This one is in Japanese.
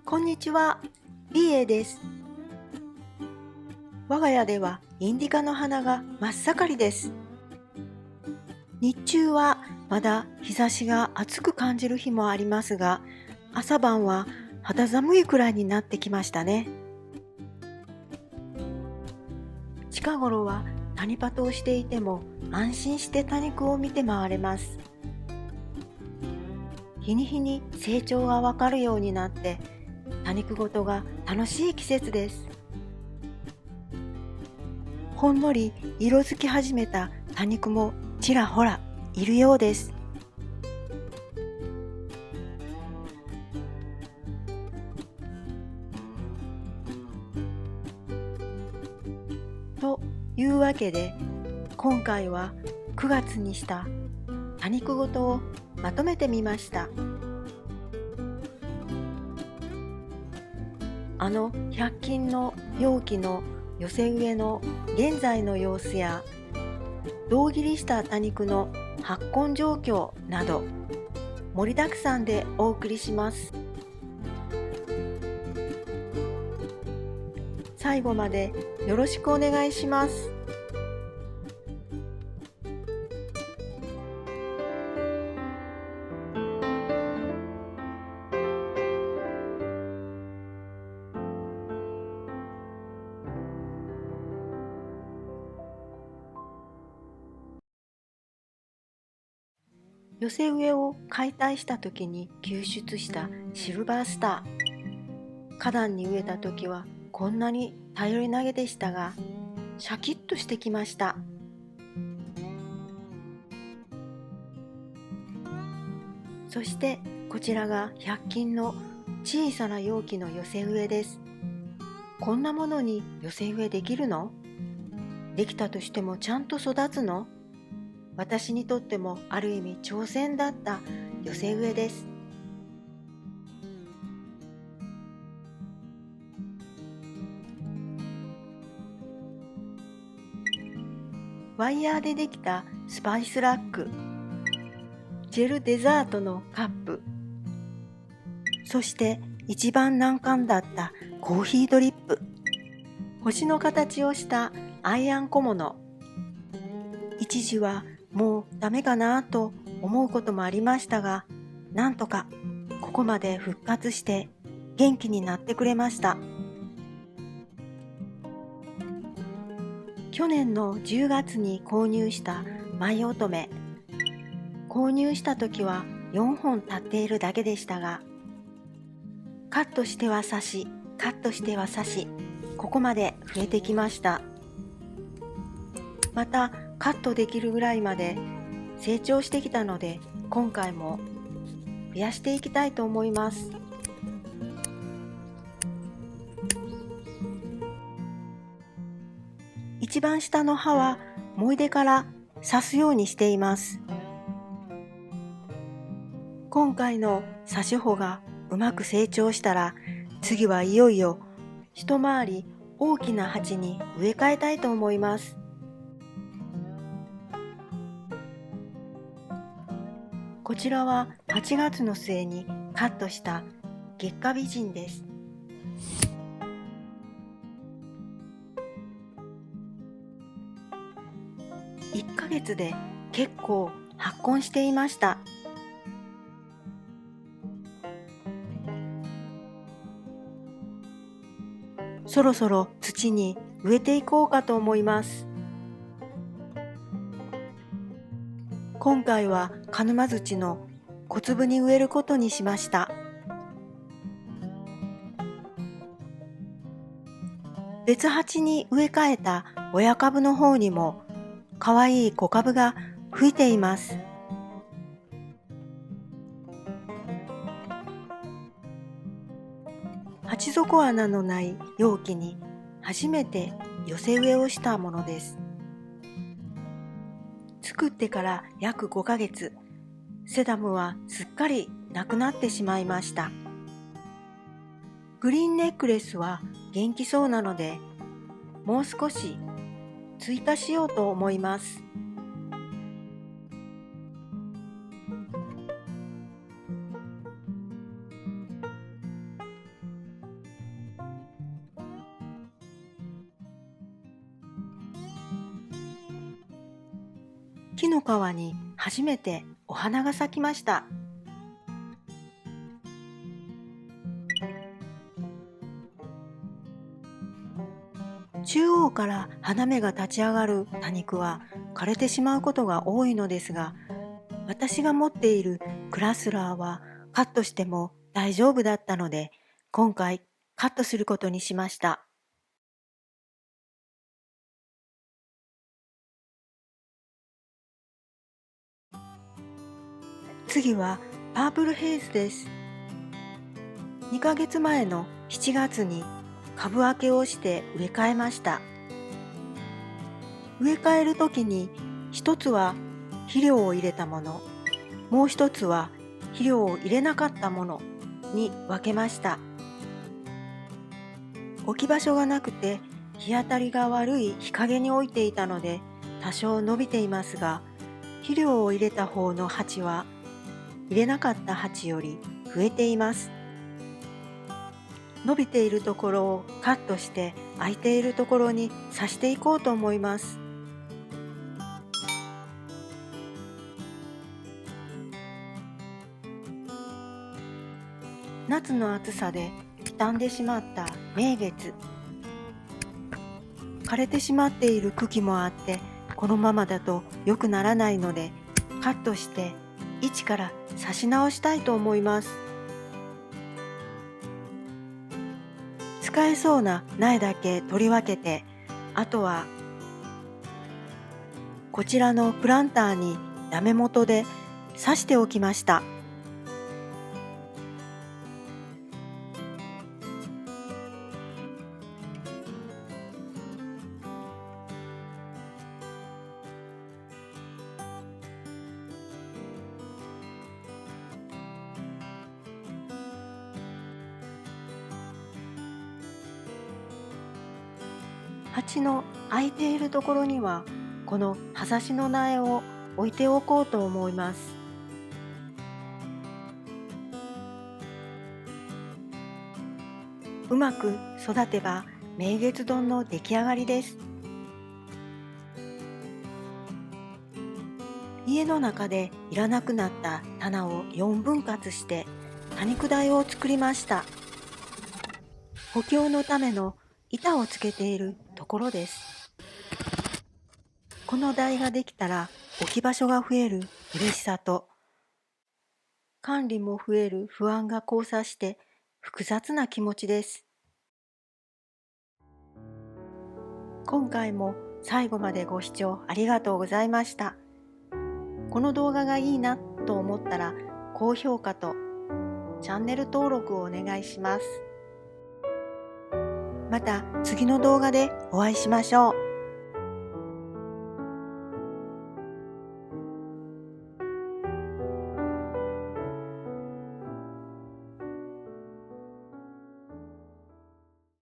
こんにちは、リエです。我が家ではインディカの花が真っ盛りです。日中はまだ日差しが暑く感じる日もありますが、朝晩は肌寒いくらいになってきましたね。近頃はタニパトをしていても安心して多肉を見て回れます。日に日に成長がわかるようになって多肉ごとが楽しい季節です。ほんのり色づき始めた多肉もちらほらいるようです。というわけで今回は9月にした多肉ごとをまとめてみました。100均の容器の寄せ植えの現在の様子や胴切りした多肉の発根状況など盛りだくさんでお送りします。最後までよろしくお願いします。寄せ植えを解体した時に救出したシルバースター。花壇に植えた時はこんなに頼り投げでしたが、シャキッとしてきました。そしてこちらが100均の小さな容器の寄せ植えです。こんなものに寄せ植えできるの？できたとしてもちゃんと育つの？私にとってもある意味挑戦だった寄せ植えです。ワイヤーでできたスパイスラック、ジェルデザートのカップ、そして一番難関だったコーヒードリップ、星の形をしたアイアン小物。一時はもうダメかなと思うこともありましたが、なんとかここまで復活して元気になってくれました。去年の10月に購入した舞乙女。購入した時は4本立っているだけでしたが、カットしては刺し、カットしては刺し、ここまで増えてきました。またカットできるぐらいまで成長してきたので、今回も増やしていきたいと思います。一番下の葉はもいでから刺すようにしています。今回の刺し穂がうまく成長したら、次はいよいよ一回り大きな鉢に植え替えたいと思います。こちらは8月の末にカットした月下美人です。1ヶ月で結構発根していました。そろそろ土に植えていこうかと思います。今回は鹿沼土の小粒に植えることにしました。別鉢に植え替えた親株の方にもかわいい小株が吹いています。鉢底穴のない容器に初めて寄せ植えをしたものです。作ってから約5ヶ月、セダムはすっかりなくなってしまいました。グリーンネックレスは元気そうなので、もう少し追加しようと思います。木の皮に初めてお花が咲きました。中央から花芽が立ち上がる多肉は枯れてしまうことが多いのですが、私が持っているクラスラーはカットしても大丈夫だったので、今回カットすることにしました。次はパープルヘイズです。2ヶ月前の7月に株分けをして植え替えました。植え替えるときに一つは肥料を入れたもの、もう一つは肥料を入れなかったものに分けました。置き場所がなくて日当たりが悪い日陰に置いていたので多少伸びていますが、肥料を入れた方の鉢は入れなかった鉢より増えています。伸びているところをカットして空いているところに挿していこうと思います。夏の暑さで傷んでしまった名月。枯れてしまっている茎もあって、このままだと良くならないので、カットして一から挿し直したいと思います。使えそうな苗だけ取り分けて、あとはこちらのプランターにダメ元で挿しておきました。鉢の空いているところにはこの葉差しの苗を置いておこうと思います。うまく育てば明月丼の出来上がりです。家の中でいらなくなった棚を4分割して多肉台を作りました。補強のための板をつけているところです。この台ができたら置き場所が増える嬉しさと管理も増える不安が交差して複雑な気持ちです。今回も最後までご視聴ありがとうございました。この動画がいいなと思ったら高評価とチャンネル登録をお願いします。また次の動画でお会いしましょう。